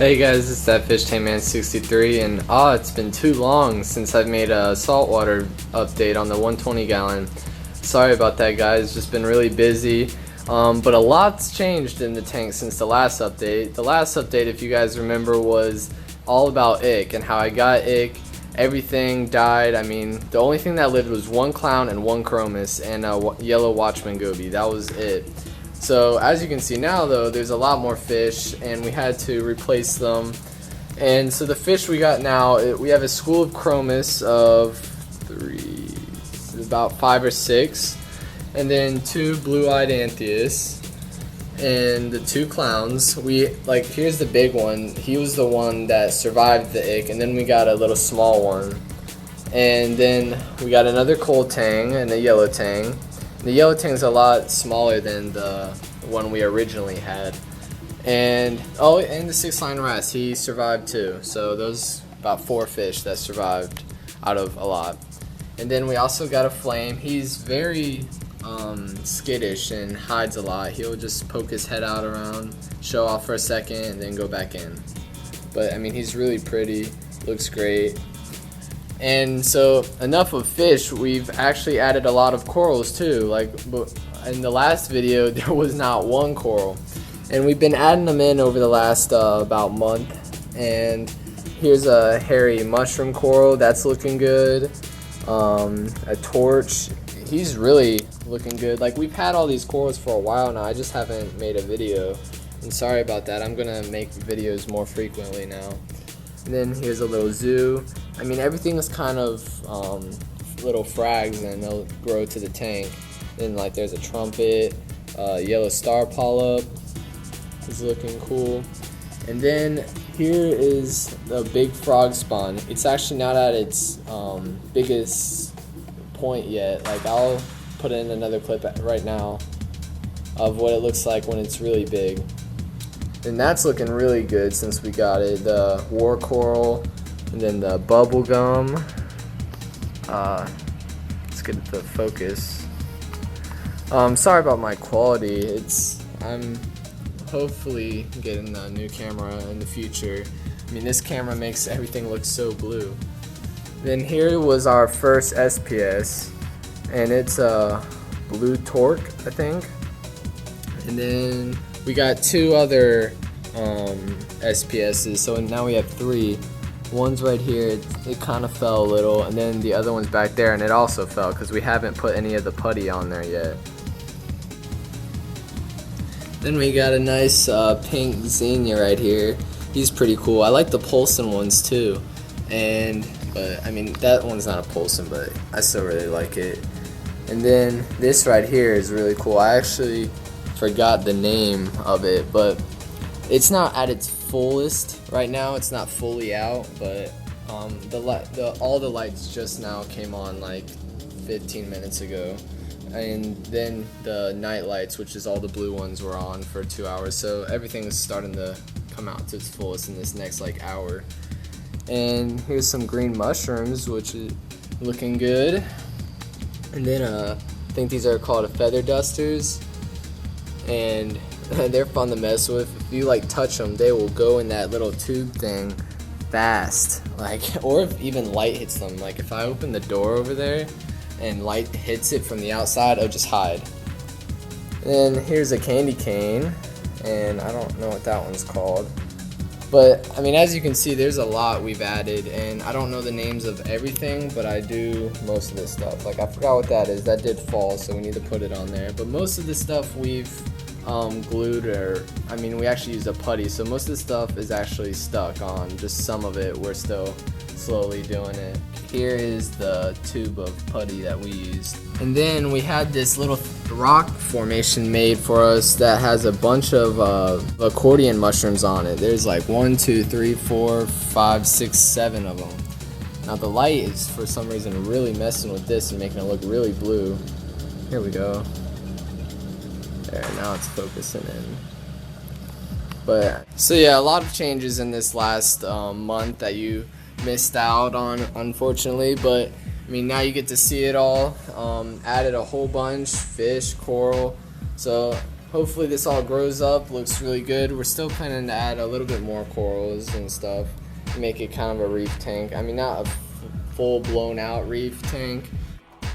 Hey guys, it's that Fish Tank Man 63, and it's been too long since I've made a saltwater update on the 120 gallon. Sorry about that, guys. Just been really busy. But a lot's changed in the tank since the last update. The last update, if you guys remember, was all about ick and how I got ick. Everything died. I mean, the only thing that lived was one clown and one chromis and a yellow watchman goby. That was it. So as you can see now, though, there's a lot more fish and we had to replace them. And so the fish we got now, we have a school of chromis of about 5 or 6, and then 2 blue-eyed Anthias and the 2 clowns. Here's the big one. He was the one that survived the ick, and then we got a little small one. And then we got another Kole Tang and a yellow tang. The yellow tang's a lot smaller than the one we originally had. And the 6-line wrasse, he survived too. So those about 4 fish that survived out of a lot. And then we also got a flame. He's very skittish and hides a lot. He'll just poke his head out around, show off for a second, and then go back in. But I mean, he's really pretty, looks great. And so enough of fish, we've actually added a lot of corals too. Like in the last video, there was not one coral. And we've been adding them in over the last about month. And here's a hairy mushroom coral, that's looking good. A torch, he's really looking good. Like, we've had all these corals for a while now, I just haven't made a video. And sorry about that, I'm gonna make videos more frequently now. And then here's a little zoo. I mean, everything is kind of little frags, and they'll grow to the tank. Then like there's a trumpet, yellow Star Polyp is looking cool. And then here is the big Frogspawn. It's actually not at its biggest point yet. Like, I'll put in another clip right now of what it looks like when it's really big. And that's looking really good since we got it. The war coral, and then the bubble gum. Let's get the focus. Sorry about my quality. I'm hopefully getting a new camera in the future. I mean, this camera makes everything look so blue. Then here was our first SPS, and it's a blue Tork, I think. And then we got 2 other SPSs, so now we have 3. One's right here, it kind of fell a little, and then the other one's back there, and it also fell because we haven't put any of the putty on there yet. Then we got a nice pink Xenia right here. He's pretty cool. I like the Polson ones too, but I mean, that one's not a Polson, but I still really like it. And then this right here is really cool. I actually forgot the name of it, but it's not at its fullest right now. It's not fully out, but all the lights just now came on like 15 minutes ago. And then the night lights, which is all the blue ones, were on for 2 hours. So everything is starting to come out to its fullest in this next like hour. And here's some green mushrooms, which is looking good. And then I think these are called feather dusters, and they're fun to mess with. If you like touch them, they will go in that little tube thing fast. Or if even light hits them. Like, if I open the door over there and light hits it from the outside, it'll just hide. And then here's a candy cane, and I don't know what that one's called. But I mean, as you can see, there's a lot we've added, and I don't know the names of everything, but I do most of this stuff. Like, I forgot what that is. That did fall, so we need to put it on there. But most of the stuff we've glued, we actually used a putty, so most of the stuff is actually stuck on. Just some of it, we're still slowly doing it. Here is the tube of putty that we used. And then we had this little rock formation made for us that has a bunch of accordion mushrooms on it. There's like 1, 2, 3, 4, 5, 6, 7 of them. Now the light is, for some reason, really messing with this and making it look really blue. Here we go. There, now it's focusing in. But so yeah, a lot of changes in this last month that you missed out on, unfortunately. But I mean, now you get to see it all. Added a whole bunch, fish, coral. So hopefully this all grows up, looks really good. We're still planning to add a little bit more corals and stuff, make it kind of a reef tank. I mean, not a full blown out reef tank.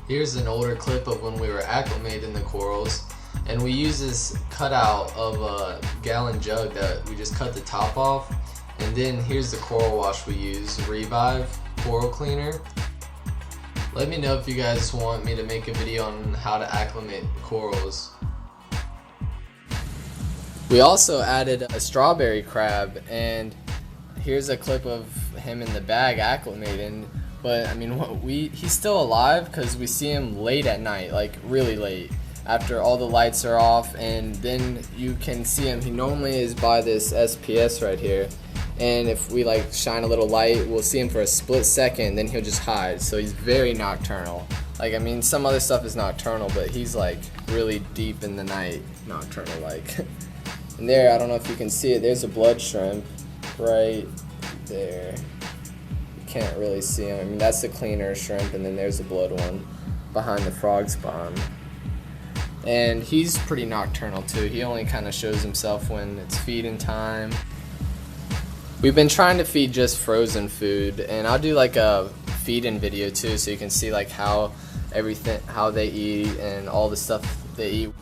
Here's an older clip of when we were acclimating the corals, and we use this cutout of a gallon jug that we just cut the top off, and then here's the coral wash we use, Revive Coral Cleaner. Let me know if you guys want me to make a video on how to acclimate corals. We also added a strawberry crab, and here's a clip of him in the bag acclimating. But I mean, he's still alive because we see him late at night, like really late, after all the lights are off, and then you can see him. He normally is by this SPS right here, and if we like shine a little light, we'll see him for a split second, then he'll just hide. So he's very nocturnal. Like, I mean, some other stuff is nocturnal, but he's like really deep in the night nocturnal like. And there, I don't know if you can see it, there's a blood shrimp right there. You can't really see him. I mean, that's the cleaner shrimp, and then there's the blood one behind the Frogspawn. And he's pretty nocturnal too. He only kind of shows himself when it's feeding time. We've been trying to feed just frozen food, and I'll do like a feed-in video too, so you can see like how they eat and all the stuff they eat.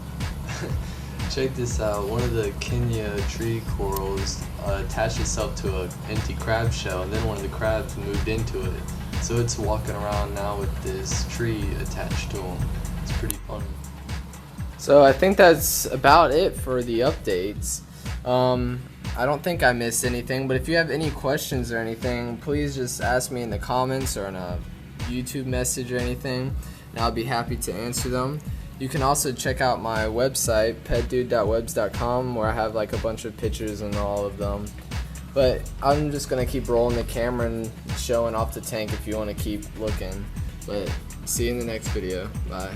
Check this out. One of the Kenya tree corals attached itself to an empty crab shell, and then one of the crabs moved into it. So it's walking around now with this tree attached to him. It's pretty funny. So I think that's about it for the updates. I don't think I missed anything, but if you have any questions or anything, please just ask me in the comments or in a YouTube message or anything, and I'll be happy to answer them. You can also check out my website, petdude.webs.com, where I have like a bunch of pictures and all of them. But I'm just going to keep rolling the camera and showing off the tank if you want to keep looking. But see you in the next video. Bye.